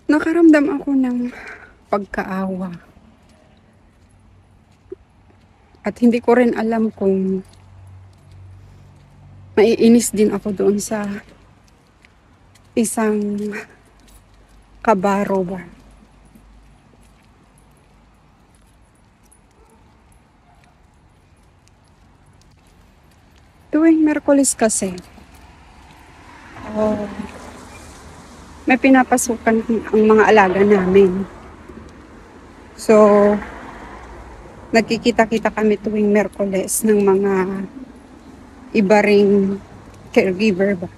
Nakaramdam ako ng pagkaawa at hindi ko rin alam kung maiinis din ako doon sa isang kabaro ba. Tuwing Merkulis kasi, oh, may pinapasukan ang mga alaga namin. So, nagkikita-kita kami tuwing Merkulis ng mga iba ring caregiver ba.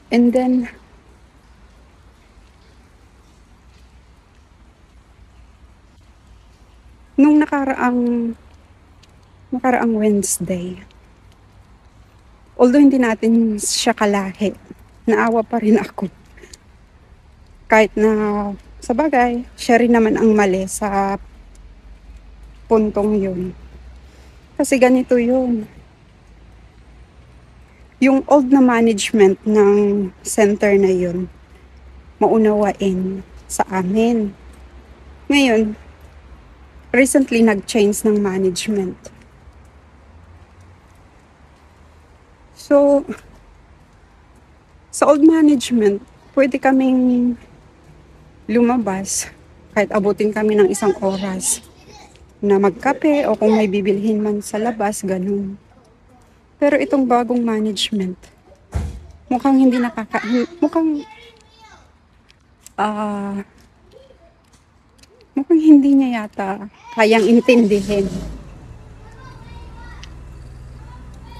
And then, nung nakaraang Wednesday, although hindi natin siya kalahi, naawa pa rin ako. Kahit na, sa bagay, siya rin naman ang mali sa puntong yun. Kasi ganito yun. Yung old na management ng center na yun, maunawain sa amin. Ngayon, recently nag-change ng management. So, sa old management, pwede kaming lumabas kahit abutin kami ng 1 oras na magkape o kung may bibilhin man sa labas, ganun. Pero itong bagong management, mukhang hindi ah mukhang hindi niya yata kayang intindihin.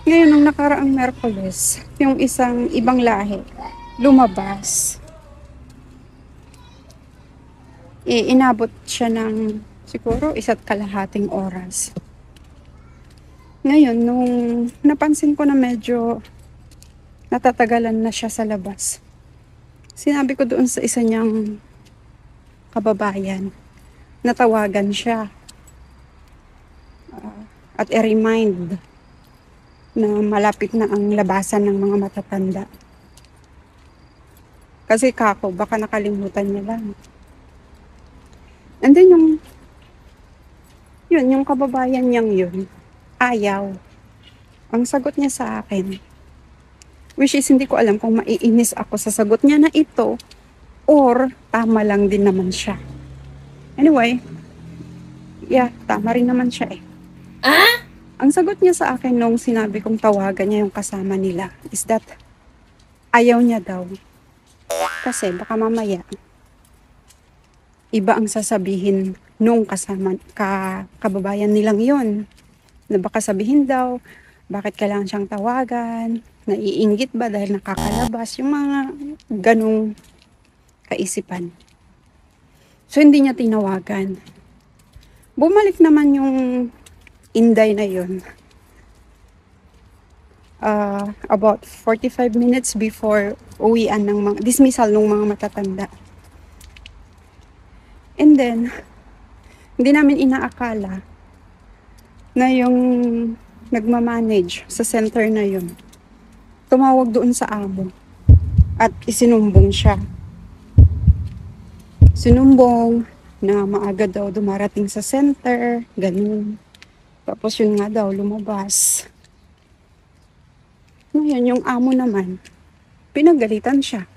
Ngayon, nung nakaraang Merkulis, yung isang ibang lahi, lumabas. Inabot siya ng siguro 1.5 oras. Ngayon, nung napansin ko na medyo natatagalan na siya sa labas, sinabi ko doon sa isa niyang kababayan, natawagan siya at i-remind na malapit na ang labasan ng mga matatanda. Kasi kako, baka nakalimutan niya lang. And then yung kababayan niyang yun, ayaw. Ang sagot niya sa akin, which is hindi ko alam kung maiinis ako sa sagot niya na ito or tama lang din naman siya. Anyway, yeah, tama rin naman siya eh. Ang sagot niya sa akin nung sinabi kong tawagan niya yung kasama nila is that ayaw niya daw. Kasi baka mamaya iba ang sasabihin nung kababayan nilang yon. Na baka sabihin daw, bakit kailangan siyang tawagan, naiinggit ba dahil nakakalabas, yung mga ganong kaisipan. So hindi niya tinawagan. Bumalik naman yung Inday na yun. About 45 minutes before uwian ng dismissal ng mga matatanda. And then, hindi namin inaakala na yung nagmamanage sa center na yun, tumawag doon sa amo at isinumbong siya. Sinumbong na maaga daw dumarating sa center, ganun. Tapos yun nga daw, lumabas. Ngayon, yung amo naman, pinagalitan siya.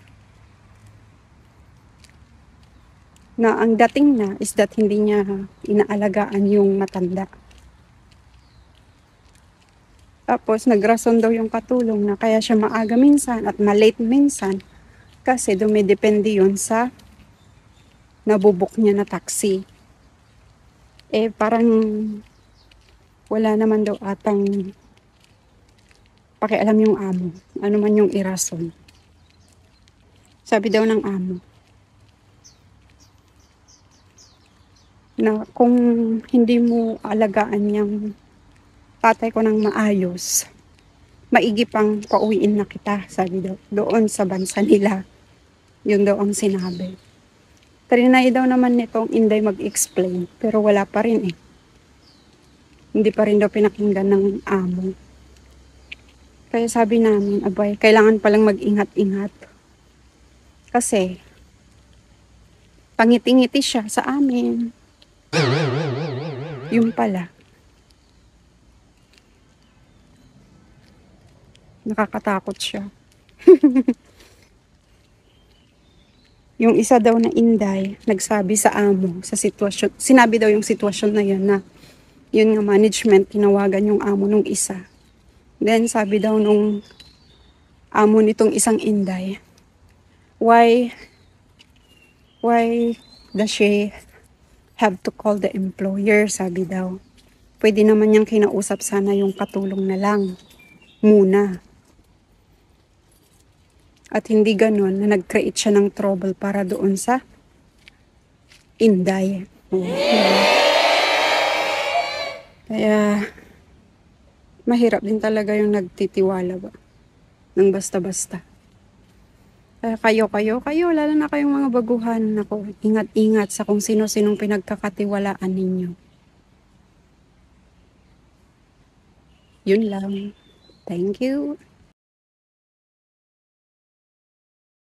Na ang dating na is that hindi niya inaalagaan yung matanda. Tapos, nagrason daw yung katulong na kaya siya maaga minsan at malate minsan kasi dumidepende yun sa nabubuk niya na taxi. Parang wala naman daw atang pakialam yung amo. Ano man yung irason. Sabi daw ng amo na kung hindi mo alagaan yung tatay ko ng maayos, maigi pang pauwiin na kita, sabi daw. Doon sa bansa nila. Yun daw ang sinabi. Trinay daw naman nitong Inday mag-explain, pero wala pa rin eh. Hindi pa rin daw pinakinggan ng amo. Kaya sabi namin, abay, kailangan palang mag-ingat-ingat. Kasi, Pangiti-ngiti siya sa amin. Yun pala, nakakatakot siya. Yung isa daw na inday, nagsabi sa amo, sa sitwasyon, sinabi daw yung sitwasyon na yun na, yun nga management, tinawagan yung amo nung isa. Then sabi daw nung amo nitong isang inday, why does she have to call the employer, sabi daw. Pwede naman niyang kinausap sana yung katulong na lang, muna. At hindi ganon na nag-create siya ng trouble para doon sa inday. Kaya, mahirap din talaga yung nagtitiwala ba ng basta-basta. Kaya kayo, lalo na kayong mga baguhan, nako, ingat-ingat sa kung sino-sinong pinagkakatiwalaan ninyo. Yun lang. Thank you.